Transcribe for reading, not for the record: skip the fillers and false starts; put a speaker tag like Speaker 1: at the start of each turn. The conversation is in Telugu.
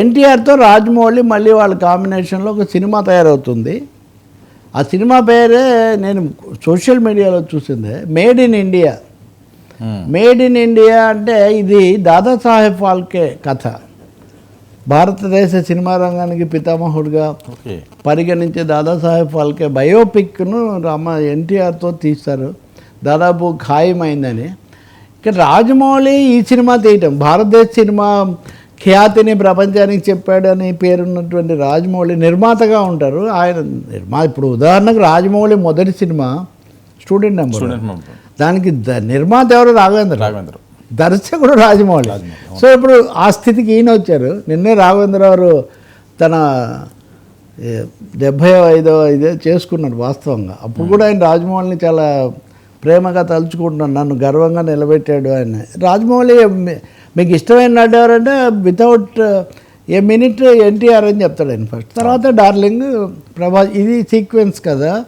Speaker 1: ఎన్టీఆర్తో రాజమౌళి మళ్ళీ వాళ్ళ కాంబినేషన్లో ఒక సినిమా తయారవుతుంది. ఆ సినిమా పేరే నేను సోషల్ మీడియాలో చూసిందే, made in India. Made in India అంటే ఇది దాదాసాహెబ్ ఫాల్కే కథ. భారతదేశ సినిమా రంగానికి పితామహుడిగా పరిగణించే దాదాసాహెబ్ ఫాల్కే బయోపిక్ను ఎన్టీఆర్తో తీస్తారు, దాదాపు ఖాయమైందని. ఇక్కడ రాజమౌళి ఈ సినిమా తీయటం, భారతదేశ సినిమా ఖ్యాతిని ప్రపంచానికి చెప్పాడని పేరున్నటువంటి రాజమౌళి నిర్మాతగా ఉంటారు. ఆయన ఇప్పుడు ఉదాహరణకు రాజమౌళి మొదటి సినిమా స్టూడెంట్ నెంబర్, దానికి నిర్మాత ఎవరు? రాఘవేంద్ర, దర్శకుడు రాజమౌళి. సో ఇప్పుడు ఆ స్థితికి ఈయన వచ్చారు. నిన్నే రాఘవేంద్రరావు తన 75వ ఇదే చేసుకున్నాడు వాస్తవంగా. అప్పుడు కూడా ఆయన రాజమౌళిని చాలా ప్రేమగా తలుచుకుంటున్నాను, నన్ను గర్వంగా నిలబెట్టాడు ఆయన. రాజమౌళి మీకు ఇష్టమైన నటు ఎవరంటే వితౌట్ ఏ మినిట్ ఎన్టీఆర్ అని చెప్తాడు ఆయన ఫస్ట్, తర్వాత డార్లింగ్ ప్రభాస్. ఇది సీక్వెన్స్ కదా.